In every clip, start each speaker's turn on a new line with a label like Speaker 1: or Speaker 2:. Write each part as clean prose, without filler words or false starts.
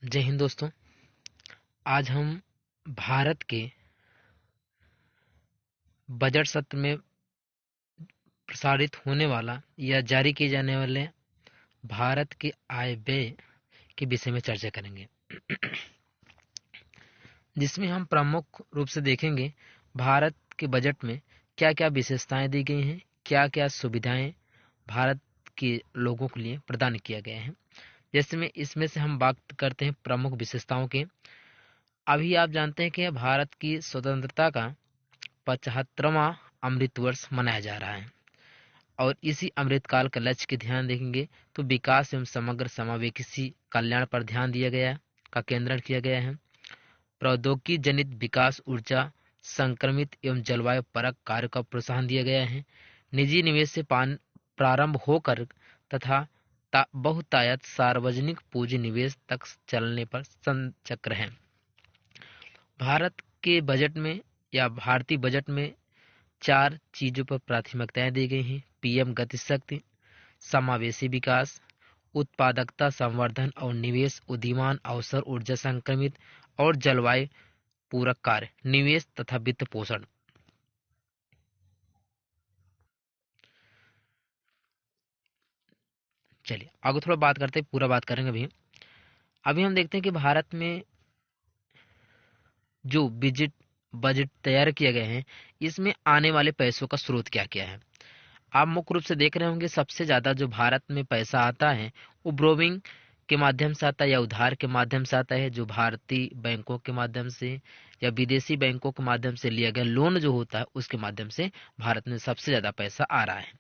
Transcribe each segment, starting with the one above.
Speaker 1: जय हिंद दोस्तों। आज हम भारत के बजट सत्र में प्रसारित होने वाला या जारी किए जाने वाले भारत के आय व्यय के विषय में चर्चा करेंगे, जिसमें हम प्रमुख रूप से देखेंगे भारत के बजट में क्या क्या विशेषताएं दी गई हैं, क्या क्या सुविधाएं भारत के लोगों के लिए प्रदान किया गया है। जैसे में इसमें से हम बात करते हैं प्रमुख विशेषताओं के। अभी आप जानते हैं कि भारत की स्वतंत्रता का 75वां अमृत वर्ष मनाया जा रहा है और इसी अमृतकाल का लक्ष्य के ध्यान देखेंगे तो विकास एवं समग्र समावेशी कल्याण पर ध्यान दिया गया का केंद्रण किया गया है। प्रौद्योगिकी जनित विकास, ऊर्जा संक्रमित एवं जलवायु परक कार्य का प्रोत्साहन दिया गया है। निजी निवेश से प्रारंभ होकर तथा बहुतायत सार्वजनिक पूंजी निवेश तक चलने पर संचक्र है। भारत के बजट में या भारतीय बजट में 4 चीजों पर प्राथमिकताएं दी गई हैं: पीएम गति शक्ति, समावेशी विकास, उत्पादकता संवर्धन और निवेश, उदीयमान अवसर, ऊर्जा संक्रमित और जलवायु पूरक कार्य, निवेश तथा वित्त पोषण। चलिए आगे थोड़ा बात करते हैं, पूरा बात करेंगे। अभी अभी हम देखते हैं कि भारत में जो बजट बजट तैयार किए गए हैं, इसमें आने वाले पैसों का स्रोत क्या क्या है। आप मुख्य रूप से देख रहे होंगे सबसे ज्यादा जो भारत में पैसा आता है वो ब्रोविंग के माध्यम से आता है या उधार के माध्यम से आता है, जो भारतीय बैंकों के माध्यम से या विदेशी बैंकों के माध्यम से लिया गया लोन जो होता है उसके माध्यम से भारत में सबसे ज्यादा पैसा आ रहा है।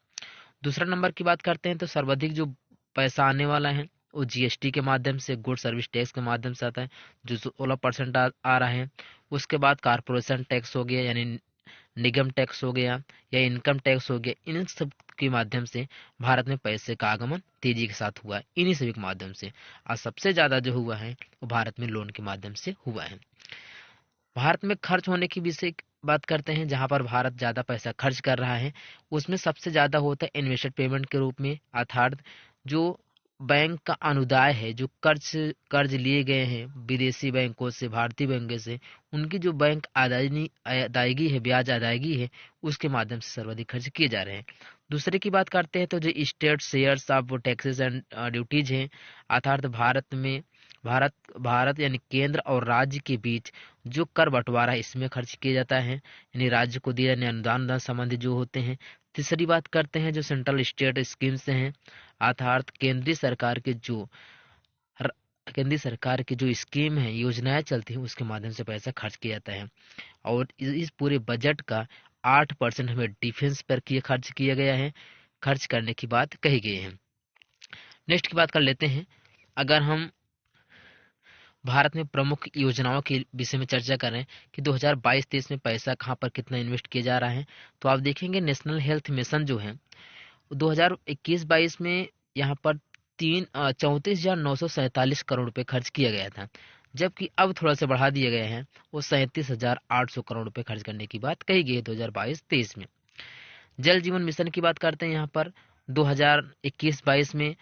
Speaker 1: दूसरा नंबर की बात करते हैं तो सर्वाधिक जो पैसा आने वाला है वो जीएसटी के माध्यम से, गुड सर्विस टैक्स के माध्यम से आता है जो 16% आ रहा है। उसके बाद कारपोरेशन टैक्स हो गया यानी निगम टैक्स हो गया या इनकम टैक्स हो गया, इन सब के माध्यम से भारत में पैसे का आगमन तेजी के साथ हुआ है, इन्हीं सभी के माध्यम से। और सबसे ज्यादा जो हुआ है वो भारत में लोन के माध्यम से हुआ है। भारत में खर्च होने की विषय बात करते हैं, जहां पर भारत ज्यादा पैसा खर्च कर रहा है उसमें सबसे ज्यादा होता है इन्वेस्टेड पेमेंट के रूप में, अर्थात जो बैंक का अनुदाय है, जो कर्ज कर्ज लिए गए हैं विदेशी बैंकों से, भारतीय बैंकों से, उनकी जो बैंक अदायगी है, ब्याज अदायगी है, उसके माध्यम से सर्वाधिक खर्च किए जा रहे हैं। दूसरे की बात करते हैं तो जो state shares of taxes and duties हैं, अर्थात भारत भारत यानी केंद्र और राज्य के बीच जो कर बंटवारा है इसमें खर्च किया जाता है, यानी राज्य को दिए जाने अनुदान संबंधी जो होते हैं। तीसरी बात करते हैं जो सेंट्रल स्टेट स्कीम्स हैं, अर्थात र- केंद्रीय सरकार की जो स्कीम है, योजनाएं चलती हैं, उसके माध्यम से पैसा खर्च किया जाता है। और इस पूरे बजट का 8% हमें डिफेंस पर खर्च किया गया है, खर्च करने की बात कही गई है। नेक्स्ट की बात कर लेते हैं। अगर हम भारत में प्रमुख योजनाओं के विषय में चर्चा करें कि 2022-23 में पैसा कहाँ पर कितना इन्वेस्ट किया जा रहा है, तो आप देखेंगे नेशनल हेल्थ मिशन जो है 2021-22 में यहाँ पर 34,947 करोड़ रुपए खर्च किया गया था, जबकि अब थोड़ा सा बढ़ा दिए गए हैं, वो 37,800 करोड़ रुपए खर्च करने की बात कही गई है 2022-23 में। जल जीवन मिशन की बात करते हैं, यहाँ पर 2021-22 में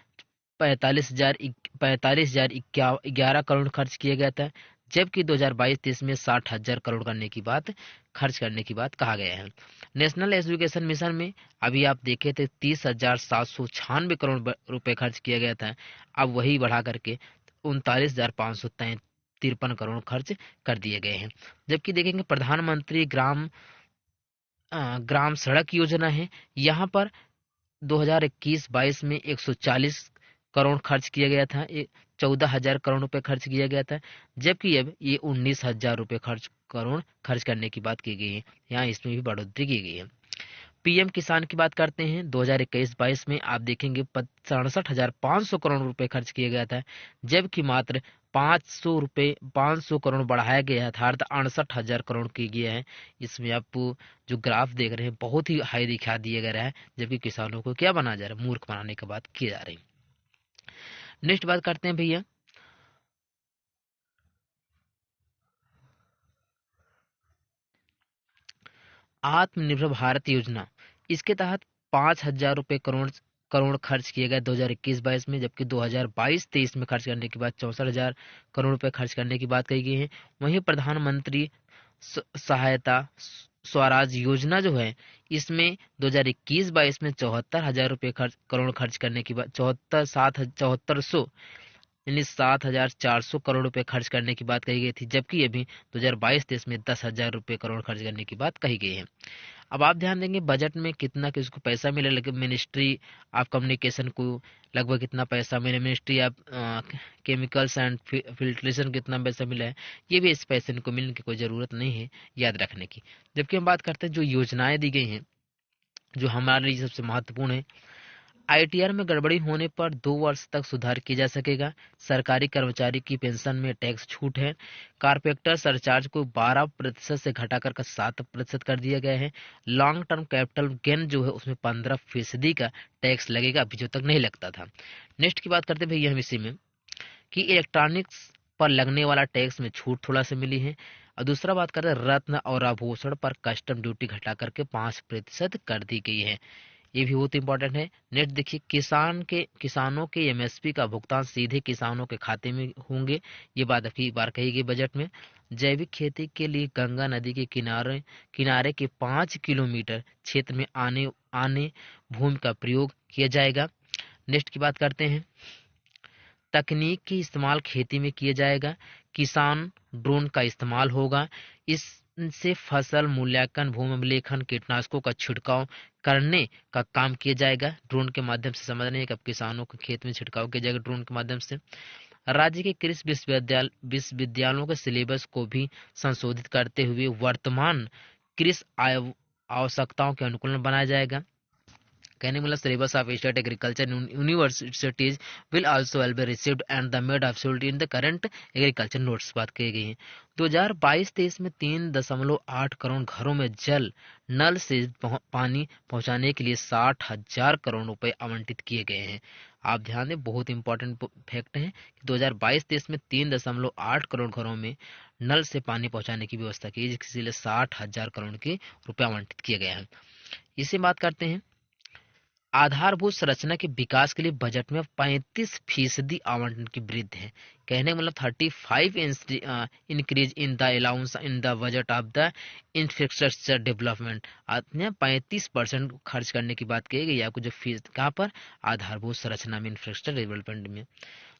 Speaker 1: 45,011 करोड़ खर्च किया गया था, जबकि 2022-23 में 60,000 करोड़ करने की बात खर्च करने की बात कहा गया है। नेशनल एजुकेशन मिशन में अभी आप देखे थे 30,796 करोड़ रुपए खर्च किया गया था, अब वही बढ़ा करके 39,553 करोड़ खर्च कर दिए गए हैं। जबकि देखेंगे प्रधानमंत्री ग्राम सड़क योजना है, यहाँ पर 2021-22 में 140 करोड़ खर्च किया गया था, 14,000 करोड़ रुपए खर्च किया गया था, जबकि अब ये 19,000 रुपए करोड़ खर्च करने की बात की गई है, यहाँ इसमें भी बढ़ोतरी की गई है। पीएम किसान की बात करते हैं, 2021-22 में आप देखेंगे 67,500 करोड़ रुपए खर्च किया गया था, जबकि मात्र 500 करोड़ बढ़ाया गया है, अर्थात 68,000 करोड़ की गया है। इसमें आप जो ग्राफ देख रहे हैं बहुत ही हाई दिखा दिया गया है, जबकि किसानों को क्या बना जा रहा है, मूर्ख बनाने की बात की जा रही है। नेक्स्ट बात करते हैं भैया, आत्मनिर्भर भारत योजना। इसके तहत 5,000 रुपए करोड़ करोड़ खर्च किए गए 2021-22 में, जबकि 2022-23 में खर्च करने के बाद 64,000 करोड़ रुपए खर्च करने की बात कही गई है। वहीं प्रधानमंत्री सहायता स्वराज योजना जो है, इसमें 2021-22 में 74,000 रुपये करोड़ खर्च करने की बात, 74,700 यानी 7,400 करोड़ रुपए खर्च करने की बात कही गई थी, जबकि अभी 2022-23 में 10,000 रुपये करोड़ खर्च करने की बात कही गई है। अब आप ध्यान देंगे बजट में कितना किसको पैसा मिले, लेकिन मिनिस्ट्री ऑफ कम्युनिकेशन को लगभग कितना पैसा मिले, ministry of chemicals and filtration कितना पैसा मिला है, ये भी इस पैसे को मिलने की कोई ज़रूरत नहीं है याद रखने की। जबकि हम बात करते हैं जो योजनाएं दी गई हैं जो हमारे लिए सबसे महत्वपूर्ण है। आईटीआर में गड़बड़ी होने पर 2 वर्ष तक सुधार किया जा सकेगा। सरकारी कर्मचारी की पेंशन में टैक्स छूट है। कारपेक्टर सरचार्ज को 12% से घटाकर 7% कर दिया गया है। लॉन्ग टर्म कैपिटल गेन जो है उसमें 15% का टैक्स लगेगा, अभी जो तक नहीं लगता था। नेक्स्ट की बात करते हैं भैया हम इसी में कि इलेक्ट्रॉनिक्स पर लगने वाला टैक्स में छूट थोड़ा सा मिली है। और दूसरा बात करते हैं रत्न और आभूषण पर कस्टम ड्यूटी घटा करके 5% कर दी गई है, ये भी बहुत इंपॉर्टेंट है। नेक्स्ट देखिए किसानों के एमएसपी का भुगतान सीधे किसानों के खाते में होंगे, ये बात अभी बार कही गई बजट में। जैविक खेती के लिए गंगा नदी के किनारे के 5 किलोमीटर क्षेत्र में आने भूमि का प्रयोग किया जाएगा। नेक्स्ट की बात करते हैं तकनीक की इस्तेमाल खेती में किया जाएगा। किसान ड्रोन का इस्तेमाल होगा। इससे फसल मूल्यांकन, भूमि अभिलेखन, कीटनाशकों का छिड़काव करने का काम किया जाएगा। ड्रोन के माध्यम से समझने कब किसानों के खेत में छिड़काव किया जाएगा ड्रोन के माध्यम से। राज्य के कृषि विश्वविद्यालयों के सिलेबस को भी संशोधित करते हुए वर्तमान कृषि आवश्यकताओं के अनुकूल बनाया जाएगा। कहने का मतलब syllabus of state agriculture universities will also be received and the made absolute in the current agriculture notes बात कही गई है। 2022-23 में 3.8 करोड़ घरों में जल नल से पानी पहुंचाने के लिए 60,000 करोड़ रुपए आवंटित किए गए हैं। आप ध्यान दें, बहुत इंपॉर्टेंट फैक्ट है कि 2022-23 में 3.8 करोड़ घरों में नल से पानी पहुंचाने की व्यवस्था की, जिसके लिए 60,000 करोड़ के रुपए आवंटित किए गए हैं। इसे बात करते हैं आधारभूत संरचना के विकास के लिए बजट में 35% आवंटन की वृद्धि है। कहने का मतलब 35 increase in the allowance in the budget of the infrastructure development. 35% खर्च करने की बात कही गई आपको, जो फीस कहाँ पर आधारभूत संरचना में, इंफ्रास्ट्रक्चर डेवलपमेंट में।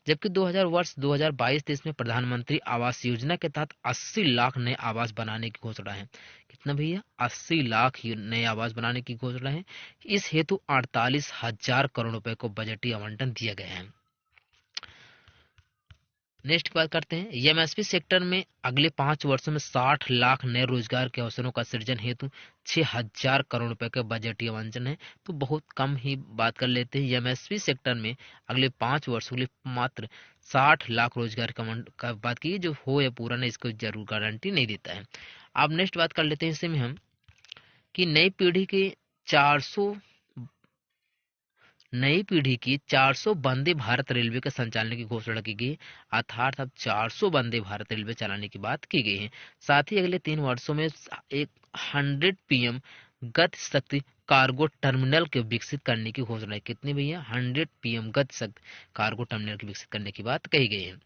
Speaker 1: जबकि 2022-23 में प्रधानमंत्री आवास योजना के तहत 80 लाख नए आवास बनाने की घोषणा है। कितना भैया? 80 लाख नए आवास बनाने की घोषणा है। इस हेतु 48,000 करोड़ रुपए को बजटीय आवंटन दिया गया है। नेक्स्ट बात करते हैं एमएसपी सेक्टर में अगले 5 वर्षों में 60 लाख नए रोजगार के अवसरों का सृजन हेतु 6,000 करोड़ रुपए का बजटीय आवंटन है। तो बहुत कम ही बात कर लेते हैं। एमएसपी सेक्टर में अगले 5 वर्षों के लिए मात्र 60 लाख रोजगार का बात की, जो हो या पूरा नहीं इसको जरूर गारंटी नहीं देता है। अब नेक्स्ट बात कर लेते हैं इसमें हम कि नई पीढ़ी की 400 वंदे भारत रेलवे के संचालन की घोषणा की गई, अर्थात अब 400 वंदे भारत रेलवे चलाने की बात की गई है। साथ ही अगले 3 वर्षों में 100 पीएम गति शक्ति कार्गो टर्मिनल के विकसित करने की घोषणा है। कितनी भैया? 100 पीएम गति शक्ति कार्गो टर्मिनल के विकसित करने की बात कही गई है।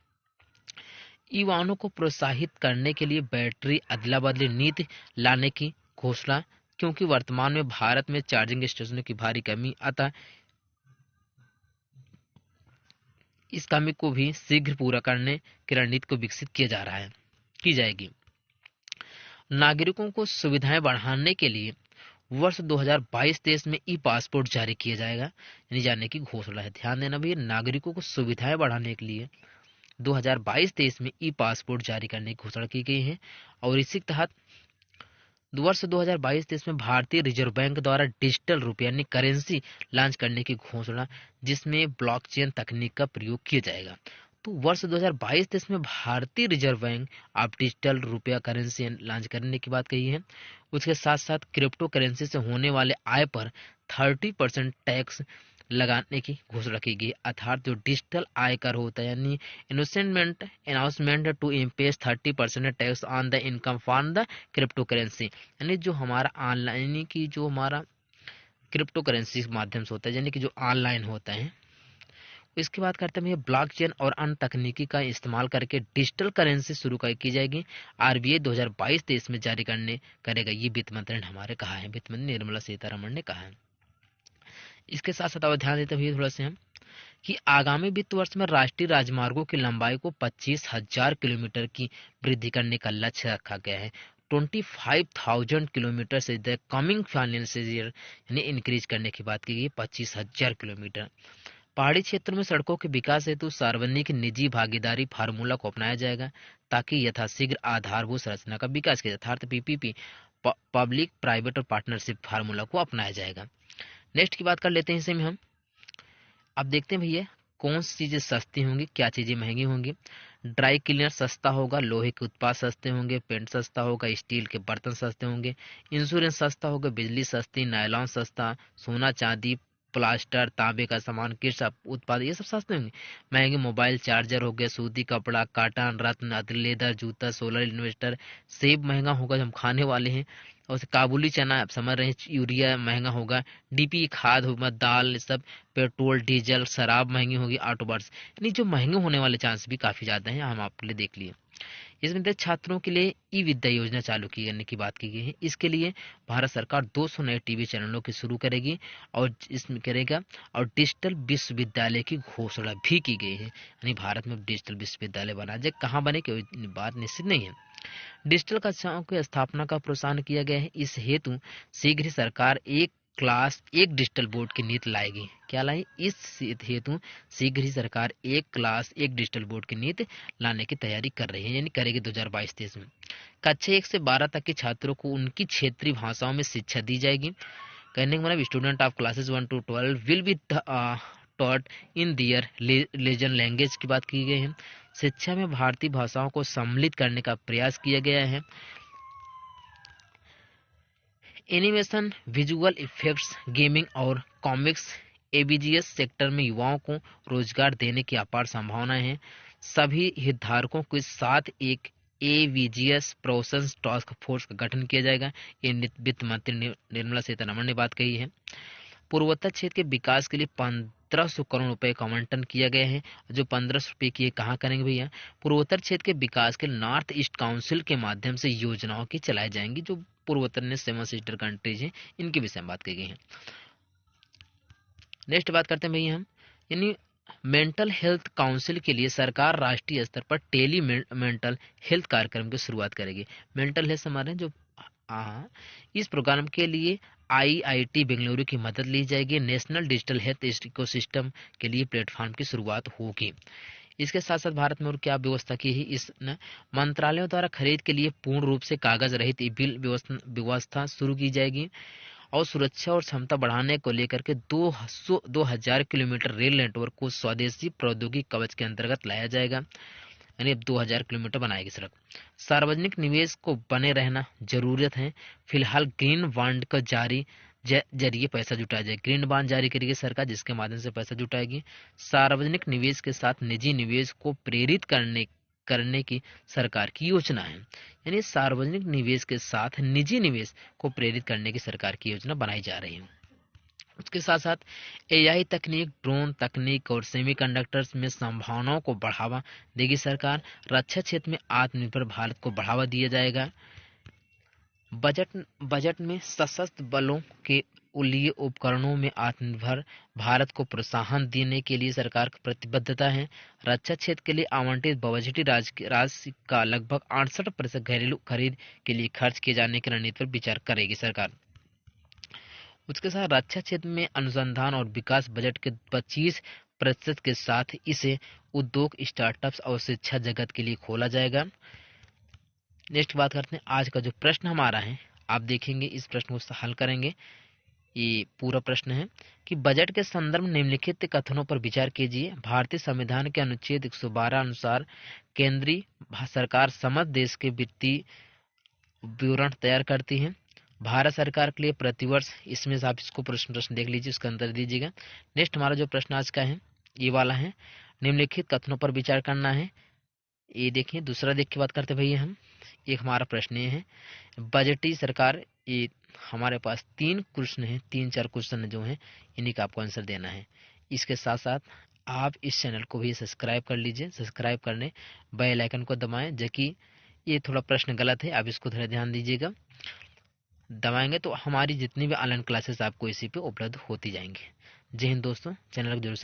Speaker 1: ई वाहनों को प्रोत्साहित करने के लिए बैटरी अदला बदली नीति लाने की घोषणा, क्योंकि वर्तमान में भारत में चार्जिंग स्टेशनों की भारी कमी, अतः इस कमी को भी शीघ्र पूरा करने की रणनीति को विकसित किया जा रहा है, की जाएगी। नागरिकों को सुविधाएं बढ़ाने के लिए वर्ष 2022-23 में ई पासपोर्ट जारी किया जाएगा, यानी जाने की घोषणा है। ध्यान देना भी, नागरिकों को सुविधाएं बढ़ाने के लिए 2022-23 में ई पासपोर्ट जारी करने की घोषणा की गई है। और इसी के तहत वर्ष 2022-23 में भारतीय रिजर्व बैंक द्वारा डिजिटल रुपये यानी करेंसी लॉन्च करने की घोषणा, जिसमें ब्लॉकचेन तकनीक का प्रयोग किया जाएगा। तो वर्ष 2022-23 में भारतीय रिजर्व बैंक अब डिजिटल रुपया करेंसी लॉन्च करने की बात कही है। उसके साथ साथ क्रिप्टो करेंसी से होने वाले आय पर 30% टैक्स लगाने की घोषणा की गई, अर्थात जो डिजिटल आयकर होता है यानी announcement to impose 30% tax on the income from the cryptocurrency, यानी जो हमारा ऑनलाइन की जो हमारा क्रिप्टो करेंसी के माध्यम से होता है, यानी कि जो ऑनलाइन होता है। इसके बाद करते हैं ब्लॉकचेन और अन्य तकनीकी का इस्तेमाल करके डिजिटल करेंसी शुरू की जाएगी। आरबीआई 2022-23 में जारी करेगा, ये वित्त मंत्री ने हमारे कहा है, वित्त मंत्री निर्मला सीतारमण ने कहा है। इसके साथ साथ और ध्यान देते हुए थोड़ा से हम कि आगामी वित्त वर्ष में राष्ट्रीय राजमार्गों की लंबाई को 25,000 किलोमीटर की वृद्धि करने का लक्ष्य रखा गया है। 25,000 किलोमीटर से द कमिंग फाइनेंशियल ईयर यानी इंक्रीज करने की बात की गई, 25,000 किलोमीटर। पहाड़ी क्षेत्रों में सड़कों के विकास हेतु सार्वजनिक निजी भागीदारी फार्मूला को अपनाया जाएगा, ताकि यथाशीघ्र आधारभूत संरचना का विकास किया जाए, अर्थात पीपीपी पब्लिक प्राइवेट और पार्टनरशिप फार्मूला को अपनाया जाएगा। नेक्स्ट की बात कर लेते हैं इसे में हम। अब देखते हैं भैया कौन सी चीजें सस्ती होंगी, क्या चीजें महंगी होंगी। ड्राई क्लीनर सस्ता होगा, लोहे के उत्पाद सस्ते होंगे, पेंट सस्ता होगा, स्टील के बर्तन सस्ते होंगे, इंश्योरेंस सस्ता होगा, बिजली सस्ती, नायलॉन सस्ता, सोना चांदी प्लास्टर तांबे का सामान कृषि उत्पाद ये सब सस्ते होंगे। महंगे मोबाइल चार्जर हो गया, सूती कपड़ा, काटन, रत्न, अत्र, लेदर, जूता, सोलर इन्वेस्टर। सेब महंगा होगा, जो हम खाने वाले हैं। और काबुली चना आप समझ रहे हैं, यूरिया महंगा होगा, डीपी खाद होगा, दाल सब, पेट्रोल डीजल, शराब महंगी होगी, ऑटो पार्ट्स, यानी जो महंगे होने वाले चांस भी काफी ज्यादा हैं, हम आपके लिए देख लिए। इसमें छात्रों के लिए ई विद्या योजना चालू की करने की बात की गई है। इसके लिए भारत सरकार 200 नए टीवी चैनलों की शुरू करेगी और इसमें करेगा, और डिजिटल विश्वविद्यालय की घोषणा भी की गई है, यानी भारत में डिजिटल विश्वविद्यालय बना जाए। कहाँ बने कोई बात निश्चित नहीं है। डिजिटल कक्षाओं की स्थापना का प्रोत्साहन किया गया है। इस हेतु शीघ्र ही सरकार एक क्लास एक डिजिटल बोर्ड की नीति लाएगी। क्या लाई? इस हेतु शीघ्र ही सरकार एक क्लास एक डिजिटल बोर्ड की नीति लाने की तैयारी कर रही है, यानी करेगी 2022-23 में। कक्षा 1 से 12 तक के छात्रों को उनकी क्षेत्रीय भाषाओं में शिक्षा दी जाएगी। कहने का मतलब student of classes 1 to 12 will be taught in their region language की बात की गई है। शिक्षा में भारतीय भाषाओं को सम्मिलित करने का प्रयास किया गया है। एनिमेशन, विजुअल इफेक्ट्स, गेमिंग और कॉमिक्स एबीजीएस सेक्टर में युवाओं को रोजगार देने की अपार संभावनाएं हैं। सभी हितधारकों के साथ एक एवीजीएस प्रोसेस टास्क फोर्स का गठन किया जाएगा। ये वित्त मंत्री निर्मला सीतारमण ने बात कही है। पूर्वोत्तर क्षेत्र के विकास के लिए 1500 करोड़ रुपए का आवंटन किया गया है। जो 1500 रुपए की कहाँ करेंगे भैया? पूर्वोत्तर क्षेत्र के विकास के नॉर्थ ईस्ट काउंसिल के माध्यम से योजनाओं की चलाई जाएंगी। जो पूर्वोत्तर में 7 सिस्टर कंट्रीज हैं, इनके विषय में बात की गई है। नेक्स्ट बात करते हैं भैया हम, यानी मेंटल हेल्थ काउंसिल के लिए सरकार राष्ट्रीय स्तर पर टेली मेंटल हेल्थ कार्यक्रम की शुरुआत करेगी। मेंटल हेल्थ हमारे जो इस प्रोग्राम के लिए आईआईटी बेंगलुरु की मदद ली जाएगी। नेशनल डिजिटल हेल्थ इकोसिस्टम के लिए प्लेटफॉर्म की शुरुआत होगी। इसके साथ साथ भारत में और क्या व्यवस्था की है? इस मंत्रालयों द्वारा खरीद के लिए पूर्ण रूप से कागज रहित बिल व्यवस्था शुरू की जाएगी। और सुरक्षा और क्षमता बढ़ाने को लेकर के 2000 किलोमीटर रेल नेटवर्क को स्वदेशी प्रौद्योगिकी कवच के अंतर्गत लाया जाएगा, यानी अब 2000 किलोमीटर बनाएगी सड़क। सार्वजनिक निवेश को बने रहना जरूरत है। फिलहाल ग्रीन बॉन्ड का जरिए पैसा जुटाया जाए। ग्रीन बॉन्ड जारी करेगी सरकार, जिसके माध्यम से पैसा जुटाएगी। सार्वजनिक निवेश के साथ निजी निवेश को प्रेरित करने की सरकार की योजना है, यानी सार्वजनिक निवेश के साथ निजी निवेश को प्रेरित करने की सरकार की योजना बनाई जा रही है। उसके साथ साथ एआई तकनीक, ड्रोन तकनीक और सेमीकंडक्टर्स में संभावनाओं को बढ़ावा देगी सरकार। रक्षा क्षेत्र में आत्मनिर्भर भारत को बढ़ावा दिया जाएगा। बजट में सशस्त्र बलों के लिए उपकरणों में आत्मनिर्भर भारत को प्रोत्साहन देने के लिए सरकार की प्रतिबद्धता है। रक्षा क्षेत्र के लिए आवंटित बजटीय राशि का लगभग 68% घरेलू खरीद के लिए खर्च किए जाने की रणनीति पर विचार करेगी सरकार। उसके साथ रक्षा क्षेत्र में अनुसंधान और विकास बजट के 25% के साथ इसे उद्योग, स्टार्टअप्स और शिक्षा जगत के लिए खोला जाएगा। नेक्स्ट बात करते हैं आज का जो प्रश्न हमारा है, आप देखेंगे इस प्रश्न को हल करेंगे। ये पूरा प्रश्न है कि बजट के संदर्भ में निम्नलिखित कथनों पर विचार कीजिए। भारतीय संविधान के अनुच्छेद 112 अनुसार केंद्रीय सरकार समस्त देश के वित्तीय विवरण तैयार करती है। भारत सरकार के लिए प्रतिवर्ष, इसमें से आप इसको प्रश्न देख लीजिए, उसका अंतर दीजिएगा। नेक्स्ट हमारा जो प्रश्न आज का है ये वाला है, निम्नलिखित कथनों पर विचार करना है। ये देखिए, दूसरा देख के बात करते भैया हम। एक हमारा प्रश्न ये है, बजटीय सरकार, ये हमारे पास 3 क्वेश्चन हैं, 3-4 क्वेश्चन जो हैं, इन्हीं का आपको आंसर देना है। इसके साथ साथ आप इस चैनल को भी सब्सक्राइब कर लीजिए। सब्सक्राइब करने बेल आइकन को दबाएं, जो कि ये थोड़ा प्रश्न गलत है, आप इसको थोड़ा ध्यान दीजिएगा। दबाएंगे तो हमारी जितनी भी ऑनलाइन क्लासेस आपको इसी पे उपलब्ध होती जाएंगी। जय हिंद दोस्तों, चैनल को जरूर